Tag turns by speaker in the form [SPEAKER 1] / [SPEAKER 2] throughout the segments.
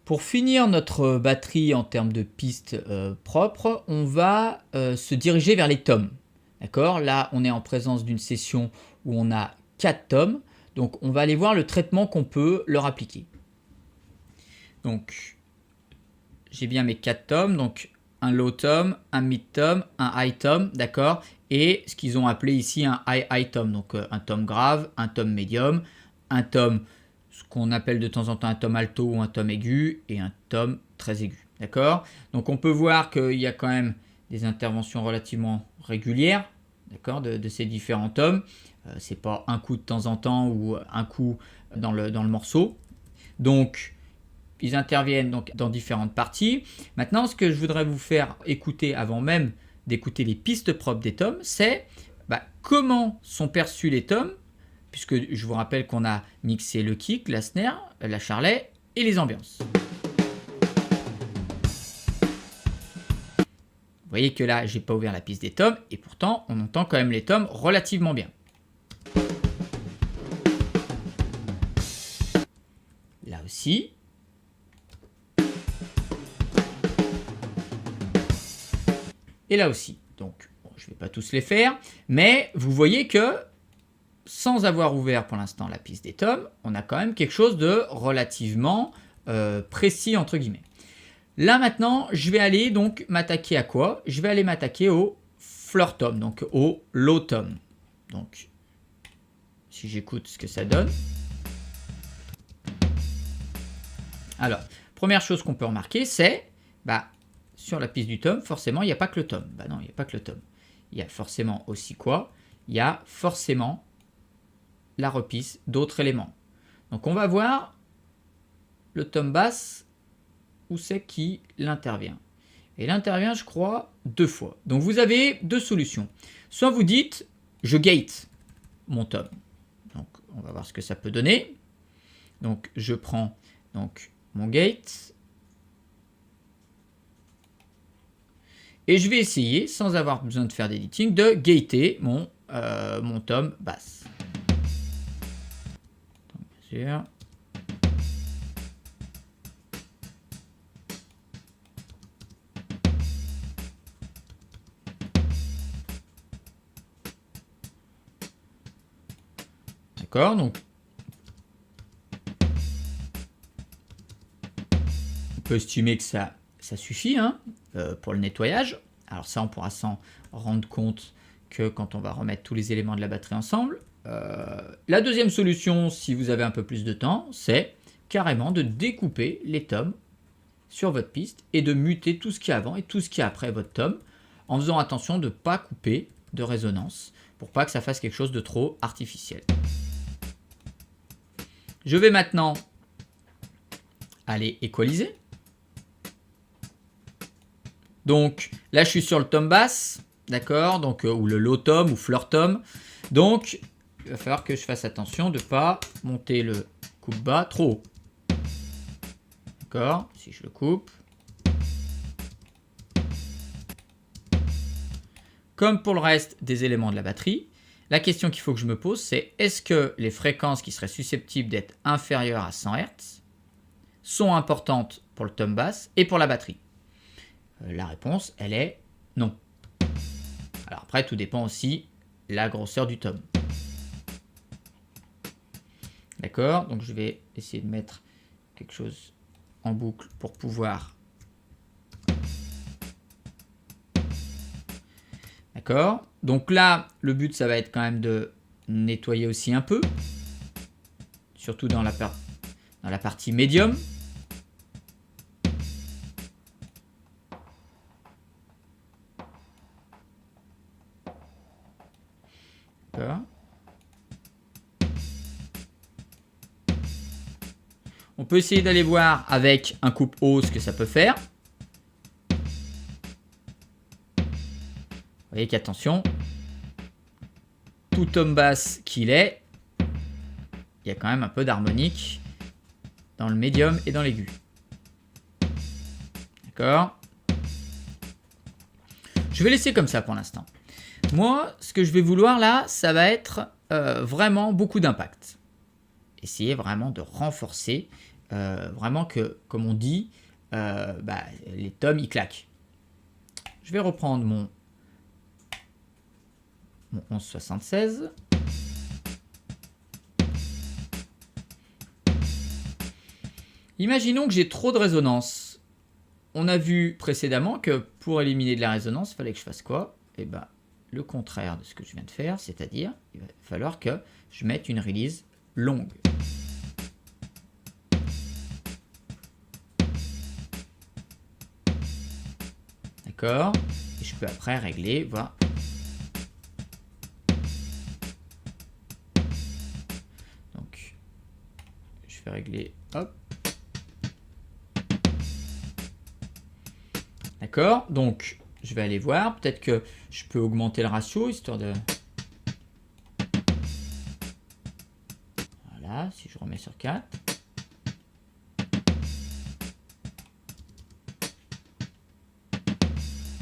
[SPEAKER 1] Pour finir notre batterie en termes de pistes propres, on va se diriger vers les tomes. D'accord? Là, on est en présence d'une session où on a 4 tomes. Donc, on va aller voir le traitement qu'on peut leur appliquer. Donc, j'ai bien mes 4 tomes. Donc, un low tome, un mid tome, un high tome, d'accord? Et ce qu'ils ont appelé ici un high tome. Donc, un tome grave, un tome médium, un tome, ce qu'on appelle de temps en temps un tome alto ou un tome aigu, et un tome très aigu, d'accord? Donc, on peut voir qu'il y a quand même des interventions relativement régulières, d'accord, de ces différents tomes. C'est pas un coup de temps en temps ou un coup dans le morceau. Donc, ils interviennent donc dans différentes parties. Maintenant, ce que je voudrais vous faire écouter avant même d'écouter les pistes propres des tomes, c'est comment sont perçus les tomes, puisque je vous rappelle qu'on a mixé le kick, la snare, la charlet et les ambiances. Vous voyez que là, j'ai pas ouvert la piste des tomes, et pourtant, on entend quand même les tomes relativement bien. Là aussi. Et là aussi. Donc, bon, je ne vais pas tous les faire, mais vous voyez que sans avoir ouvert pour l'instant la piste des tomes, on a quand même quelque chose de relativement précis entre guillemets. Là maintenant, je vais aller donc m'attaquer à quoi? Je vais aller m'attaquer au floor tom, donc au low tom. Donc, si j'écoute ce que ça donne. Alors, première chose qu'on peut remarquer, c'est sur la piste du tom, forcément, il n'y a pas que le tom. Non, il n'y a pas que le tom. Il y a forcément aussi quoi? Il y a forcément la repisse d'autres éléments. Donc, on va voir le tom basse, où c'est qu'il intervient. Et il intervient, je crois, 2 fois. Donc, vous avez 2 solutions. Soit vous dites, je gate mon tom. Donc, on va voir ce que ça peut donner. Donc, je prends donc mon gate. Et je vais essayer, sans avoir besoin de faire d'editing, de gater mon tom basse. Donc, bien sûr. D'accord, donc on peut estimer que ça suffit pour le nettoyage. Alors ça, on pourra s'en rendre compte que quand on va remettre tous les éléments de la batterie ensemble. La deuxième solution, si vous avez un peu plus de temps, c'est carrément de découper les tomes sur votre piste et de muter tout ce qui est avant et tout ce qui est après votre tom, en faisant attention de ne pas couper de résonance pour pas que ça fasse quelque chose de trop artificiel. Je vais maintenant aller équaliser. Donc là, je suis sur le tom basse, d'accord, donc ou le low tom ou floor tom. Donc, il va falloir que je fasse attention de ne pas monter le coupe bas trop haut. D'accord, si je le coupe. Comme pour le reste des éléments de la batterie, la question qu'il faut que je me pose, c'est est-ce que les fréquences qui seraient susceptibles d'être inférieures à 100 Hz sont importantes pour le tom basse et pour la batterie? La réponse, elle est non. Alors après, tout dépend aussi de la grosseur du tom. D'accord, donc je vais essayer de mettre quelque chose en boucle pour pouvoir. D'accord, donc là, le but, ça va être quand même de nettoyer aussi un peu, surtout dans la partie médium. On peut essayer d'aller voir avec un coupe haut ce que ça peut faire. Vous voyez qu'attention, tout tom basse qu'il est, il y a quand même un peu d'harmonique dans le médium et dans l'aigu. D'accord? Je vais laisser comme ça pour l'instant. Moi, ce que je vais vouloir là, ça va être vraiment beaucoup d'impact. Essayer vraiment de renforcer vraiment que, comme on dit, les tomes, ils claquent. Je vais reprendre mon 1176. Imaginons que j'ai trop de résonance. On a vu précédemment que pour éliminer de la résonance, il fallait que je fasse quoi? Eh ben, le contraire de ce que je viens de faire, c'est-à-dire il va falloir que je mette une release longue. D'accord? Et je peux après régler, voilà. Donc, je vais régler, hop. D'accord? Donc, je vais aller voir. Peut-être que je peux augmenter le ratio, histoire de... Voilà, si je remets sur 4.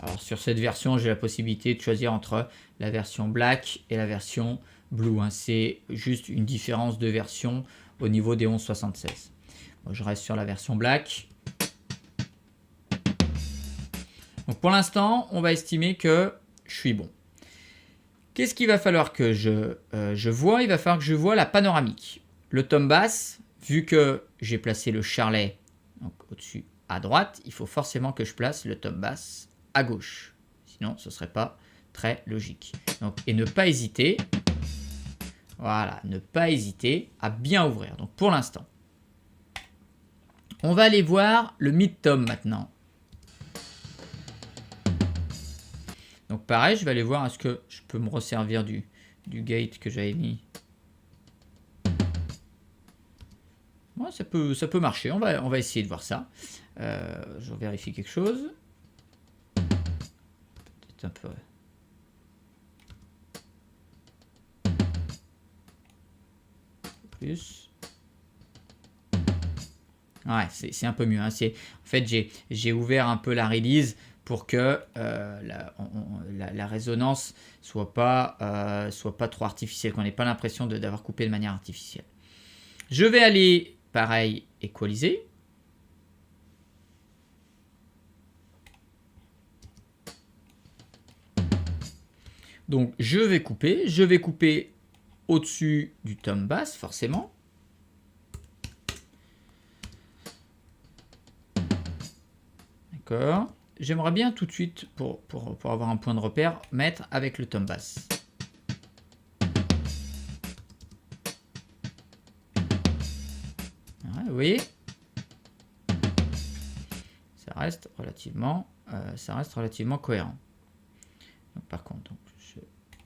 [SPEAKER 1] Alors, sur cette version, j'ai la possibilité de choisir entre la version Black et la version Blue. Hein. C'est juste une différence de version au niveau des 1176. Bon, je reste sur la version Black. Donc pour l'instant, on va estimer que je suis bon. Qu'est-ce qu'il va falloir que je vois? Il va falloir que je vois la panoramique. Le tom basse, vu que j'ai placé le charlet au-dessus à droite, il faut forcément que je place le tom basse à gauche. Sinon, ce ne serait pas très logique. Donc, et ne pas hésiter, voilà, ne pas hésiter à bien ouvrir. Donc pour l'instant, on va aller voir le mid-tom maintenant. Donc pareil, je vais aller voir est-ce que je peux me resservir du gate que j'avais mis. Ouais, ça peut marcher, on va essayer de voir ça. Je vérifie quelque chose. Peut-être un peu... plus. Ouais, c'est un peu mieux. Hein. En fait, j'ai ouvert un peu la release pour que la résonance soit pas trop artificielle, qu'on n'ait pas l'impression d'avoir coupé de manière artificielle. Je vais aller, pareil, équaliser. Donc, je vais couper au-dessus du tom basse, forcément. D'accord. J'aimerais bien tout de suite, pour avoir un point de repère, mettre avec le tom basse. Ouais, vous voyez, ça reste relativement cohérent. Donc, par contre,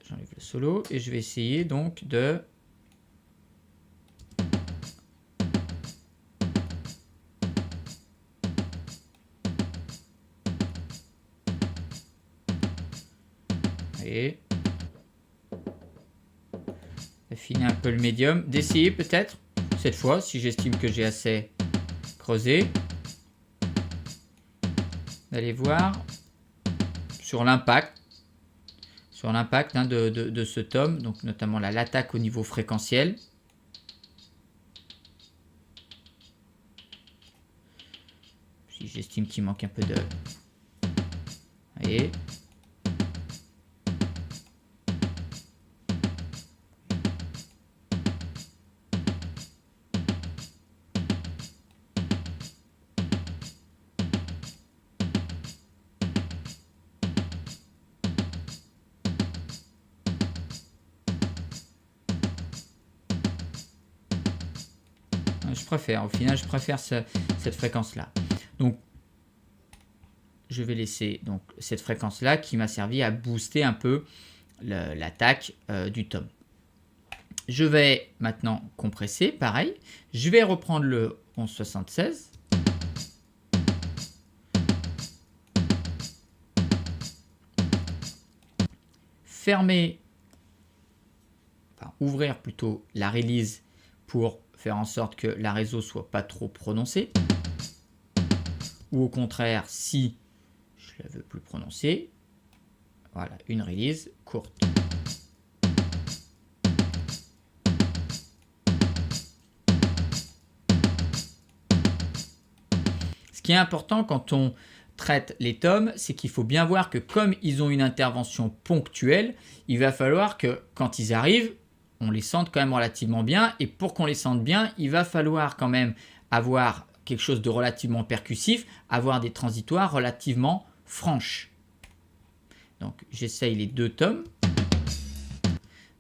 [SPEAKER 1] j'enlève le solo et je vais essayer donc de... Et affiner un peu le médium, d'essayer peut-être cette fois, si j'estime que j'ai assez creusé, d'aller voir sur l'impact hein, de ce tom, donc notamment l'attaque au niveau fréquentiel. Si j'estime qu'il manque un peu de... Voyez. Au final, je préfère cette fréquence-là. Donc, je vais laisser donc, cette fréquence-là qui m'a servi à booster un peu l'attaque du tom. Je vais maintenant compresser, pareil. Je vais reprendre le 1176. Fermer, enfin ouvrir plutôt la release pour faire en sorte que la réseau soit pas trop prononcée. Ou au contraire, si je la veux plus prononcée, voilà, une release courte. Ce qui est important quand on traite les tomes, c'est qu'il faut bien voir que comme ils ont une intervention ponctuelle, il va falloir que quand ils arrivent, on les sente quand même relativement bien. Et pour qu'on les sente bien, il va falloir quand même avoir quelque chose de relativement percussif, avoir des transitoires relativement franches. Donc j'essaye les 2 tomes.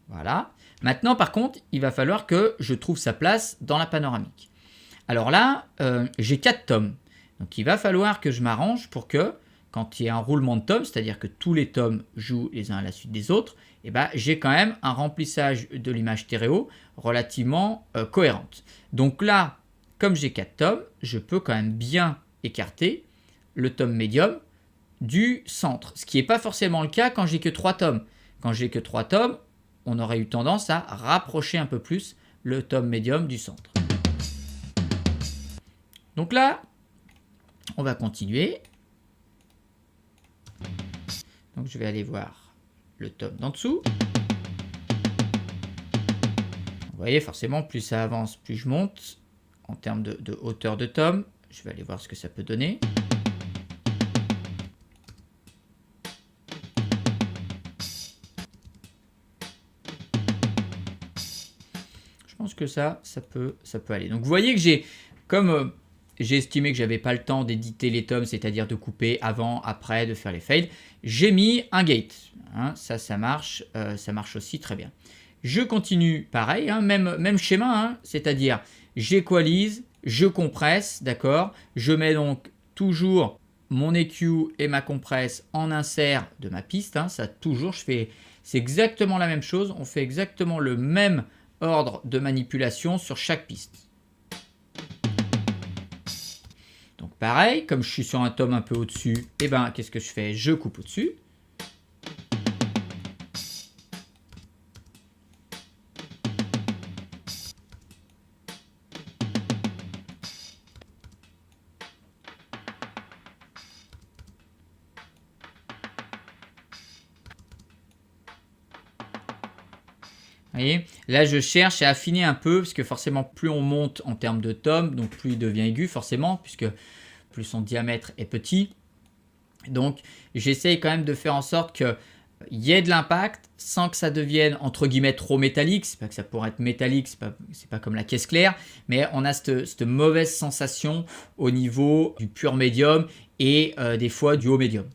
[SPEAKER 1] Voilà. Maintenant par contre, il va falloir que je trouve sa place dans la panoramique. Alors là, j'ai 4 tomes. Donc il va falloir que je m'arrange pour que, quand il y a un roulement de tomes, c'est-à-dire que tous les tomes jouent les uns à la suite des autres, eh ben, j'ai quand même un remplissage de l'image stéréo relativement cohérente. Donc là, comme j'ai 4 tomes, je peux quand même bien écarter le tome médium du centre. Ce qui n'est pas forcément le cas quand j'ai que 3 tomes. Quand j'ai que 3 tomes, on aurait eu tendance à rapprocher un peu plus le tome médium du centre. Donc là, on va continuer. Donc je vais aller voir le tome d'en dessous. Vous voyez, forcément, plus ça avance, plus je monte en termes de hauteur de tome. Je vais aller voir ce que ça peut donner. Je pense que ça peut aller. Donc vous voyez que j'ai, comme j'ai estimé que j'avais pas le temps d'éditer les tomes, c'est-à-dire de couper avant, après, de faire les fades, j'ai mis un gate. Hein, ça marche aussi très bien. Je continue pareil, hein, même schéma, hein, c'est-à-dire j'équalise, je compresse, d'accord. Je mets donc toujours mon EQ et ma compresse en insert de ma piste. Hein, ça toujours, c'est exactement la même chose. On fait exactement le même ordre de manipulation sur chaque piste. Donc pareil, comme je suis sur un tome un peu au-dessus, eh ben, qu'est-ce que je fais? Je coupe au-dessus. Vous voyez, là je cherche à affiner un peu, parce que forcément plus on monte en termes de tomes, donc plus il devient aigu forcément, puisque plus son diamètre est petit. Donc j'essaye quand même de faire en sorte qu'il y ait de l'impact sans que ça devienne entre guillemets trop métallique. C'est pas que ça pourrait être métallique, c'est pas comme la caisse claire, mais on a cette mauvaise sensation au niveau du pur médium et des fois du haut médium.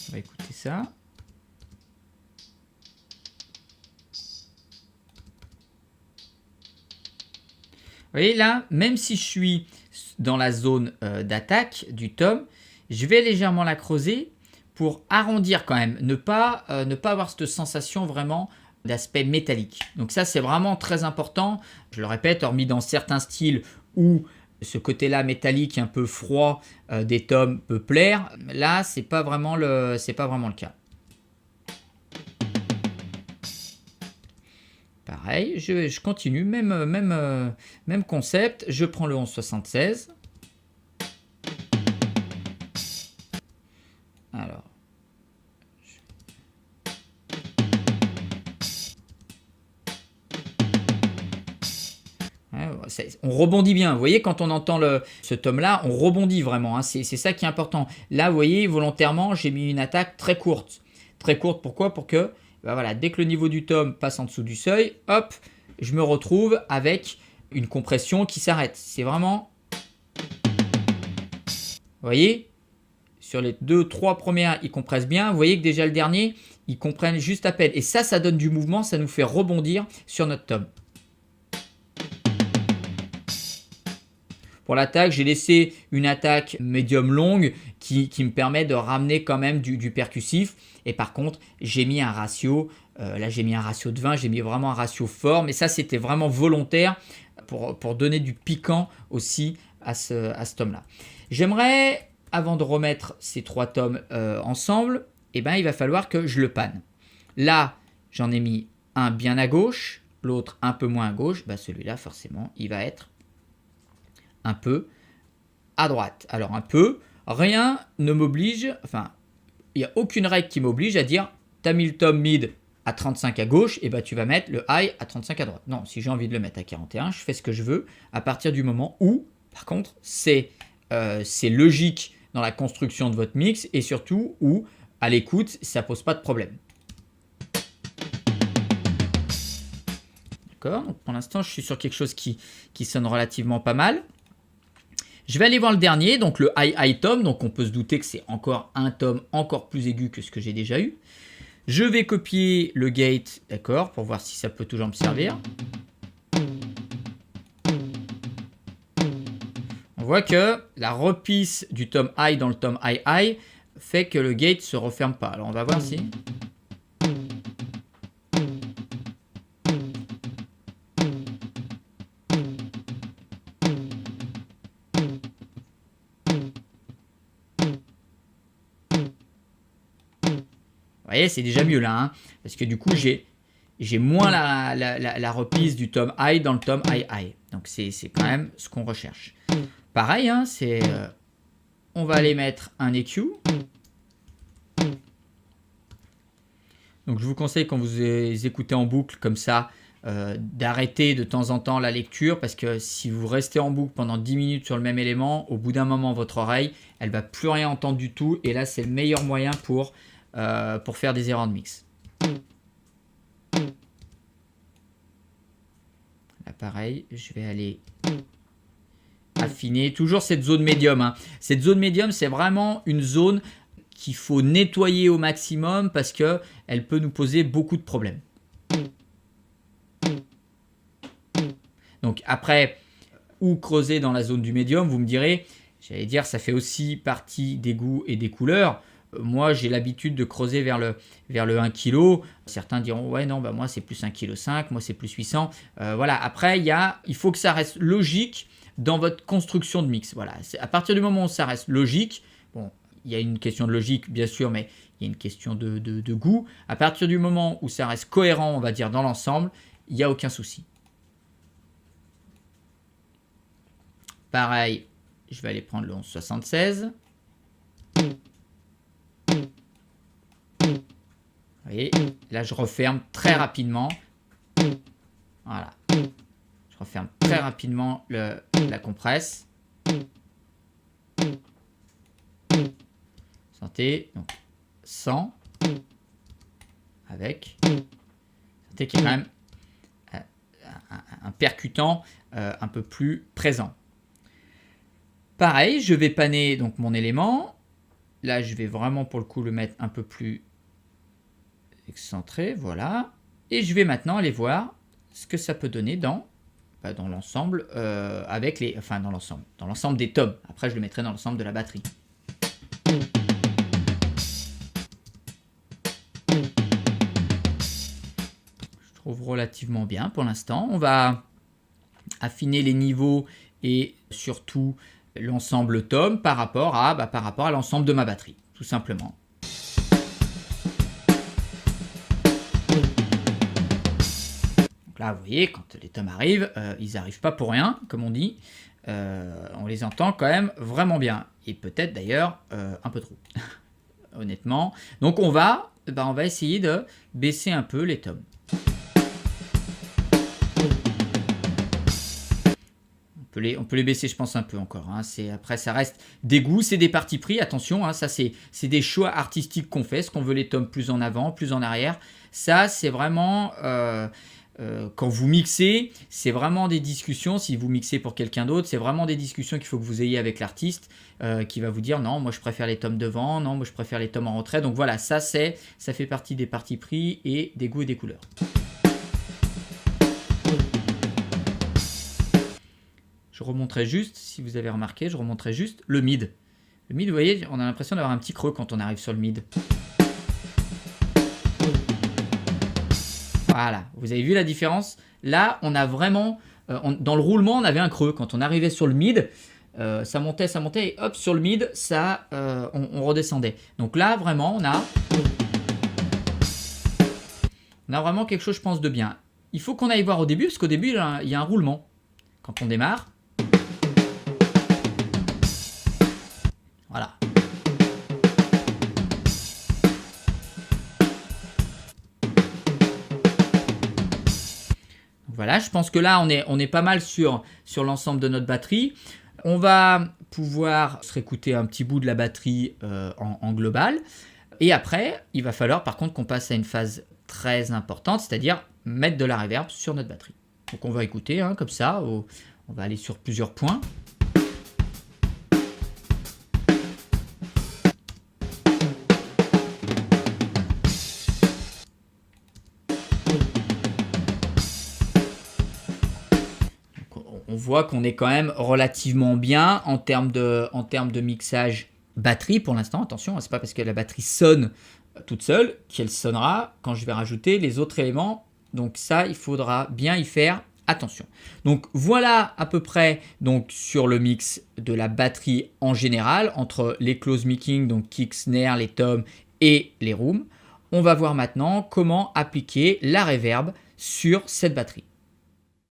[SPEAKER 1] On va écouter ça. Vous voyez là, même si je suis dans la zone d'attaque du tome, je vais légèrement la creuser pour arrondir quand même, ne pas avoir cette sensation vraiment d'aspect métallique. Donc ça c'est vraiment très important, je le répète, hormis dans certains styles où ce côté-là métallique un peu froid des tomes peut plaire, là c'est pas vraiment le cas. Pareil, je continue, même concept, je prends le 1176. Alors. On rebondit bien, vous voyez quand on entend ce tome là, on rebondit vraiment, hein. C'est ça qui est important. Là vous voyez volontairement j'ai mis une attaque très courte. Très courte pourquoi? Pour que ben voilà, dès que le niveau du tome passe en dessous du seuil, hop, je me retrouve avec une compression qui s'arrête. C'est vraiment, vous voyez, sur les 2-3 premières ils compressent bien, vous voyez que déjà le dernier ils comprennent juste à peine. Et ça donne du mouvement, ça nous fait rebondir sur notre tome. Pour l'attaque, j'ai laissé une attaque médium longue qui me permet de ramener quand même du percussif. Et par contre, j'ai mis un ratio, là j'ai mis un ratio de 20, j'ai mis vraiment un ratio fort. Mais ça, c'était vraiment volontaire pour donner du piquant aussi à ce tome-là. J'aimerais, avant de remettre ces 3 tomes ensemble, eh ben, il va falloir que je le panne. Là, j'en ai mis un bien à gauche, l'autre un peu moins à gauche. Ben, celui-là, forcément, il va être un peu à droite. Alors un peu, rien ne m'oblige, enfin, il n'y a aucune règle qui m'oblige à dire, t'as mis le tome mid à 35 à gauche, et ben tu vas mettre le high à 35 à droite. Non, si j'ai envie de le mettre à 41, je fais ce que je veux à partir du moment où, par contre, c'est logique dans la construction de votre mix et surtout où, à l'écoute, ça pose pas de problème. D'accord, donc pour l'instant, je suis sur quelque chose qui sonne relativement pas mal. Je vais aller voir le dernier, donc le high tom, donc on peut se douter que c'est encore un tom encore plus aigu que ce que j'ai déjà eu. Je vais copier le gate, d'accord, pour voir si ça peut toujours me servir. On voit que la repisse du tom high dans le tom high fait que le gate se referme pas. Alors on va voir si... Vous voyez, c'est déjà mieux là, hein, parce que du coup, j'ai moins la reprise du tom high dans le tom high. Donc, c'est quand même ce qu'on recherche. Pareil, hein, on va aller mettre un EQ. Donc, je vous conseille quand vous écoutez en boucle comme ça, d'arrêter de temps en temps la lecture, parce que si vous restez en boucle pendant 10 minutes sur le même élément, au bout d'un moment, votre oreille, elle va plus rien entendre du tout. Et là, c'est le meilleur moyen pour faire des erreurs de mix. Là, pareil, je vais aller affiner. Toujours cette zone médium, hein. Cette zone médium, c'est vraiment une zone qu'il faut nettoyer au maximum parce qu'elle peut nous poser beaucoup de problèmes. Donc après, où creuser dans la zone du médium, vous me direz, j'allais dire, ça fait aussi partie des goûts et des couleurs. Moi, j'ai l'habitude de creuser vers le 1 kg. Certains diront, ouais, non, bah, moi, c'est plus 1,5 kg, moi, c'est plus 800. Voilà. Après, il faut que ça reste logique dans votre construction de mix. Voilà. À partir du moment où ça reste logique, bon, il y a une question de logique, bien sûr, mais il y a une question de goût. À partir du moment où ça reste cohérent, on va dire, dans l'ensemble, il n'y a aucun souci. Pareil, je vais aller prendre le 1176. Vous voyez, là je referme très rapidement. Voilà. Je referme très rapidement la compresse. Sentez, donc 100 avec. Sentez qu'il y a quand même un percutant un peu plus présent. Pareil, je vais panner donc mon élément. Là, je vais vraiment pour le coup le mettre un peu plus excentré, voilà. Et je vais maintenant aller voir ce que ça peut donner dans l'ensemble dans l'ensemble des tomes. Après, je le mettrai dans l'ensemble de la batterie. Je trouve relativement bien pour l'instant. On va affiner les niveaux et surtout l'ensemble tom par rapport à l'ensemble de ma batterie, tout simplement. Donc là, vous voyez, quand les toms arrivent, ils n'arrivent pas pour rien, comme on dit. On les entend quand même vraiment bien. Et peut-être d'ailleurs un peu trop, honnêtement. Donc on va essayer de baisser un peu les toms. On peut les baisser, je pense, un peu encore. Hein. Après, ça reste des goûts, c'est des partis pris. Attention, hein, ça, c'est des choix artistiques qu'on fait. Est-ce qu'on veut les tomes plus en avant, plus en arrière? Ça, c'est vraiment... quand vous mixez, c'est vraiment des discussions. Si vous mixez pour quelqu'un d'autre, c'est vraiment des discussions qu'il faut que vous ayez avec l'artiste qui va vous dire non, moi je préfère les tomes devant, non, moi je préfère les tomes en retrait. Donc voilà, ça fait partie des partis pris et des goûts et des couleurs. Je remonterai juste, si vous avez remarqué, je remonterai juste le mid. Le mid, vous voyez, on a l'impression d'avoir un petit creux quand on arrive sur le mid. Voilà, vous avez vu la différence? Là, on a vraiment, dans le roulement, on avait un creux. Quand on arrivait sur le mid, ça montait, et hop, sur le mid, on redescendait. Donc là, vraiment, on a vraiment quelque chose, je pense, de bien. Il faut qu'on aille voir au début, parce qu'au début, il y a un roulement. Quand on démarre, voilà. Voilà, je pense que là, on est pas mal sur l'ensemble de notre batterie. On va pouvoir se réécouter un petit bout de la batterie en global. Et après, il va falloir par contre qu'on passe à une phase très importante, c'est-à-dire mettre de la reverb sur notre batterie. Donc on va écouter comme ça, on va aller sur plusieurs points. On voit qu'on est quand même relativement bien en termes de mixage batterie pour l'instant. Attention, c'est pas parce que la batterie sonne toute seule qu'elle sonnera quand je vais rajouter les autres éléments. Donc ça, il faudra bien y faire attention. Donc voilà à peu près donc, sur le mix de la batterie en général entre les close micing, donc kick, snare, les toms et les rooms. On va voir maintenant comment appliquer la reverb sur cette batterie.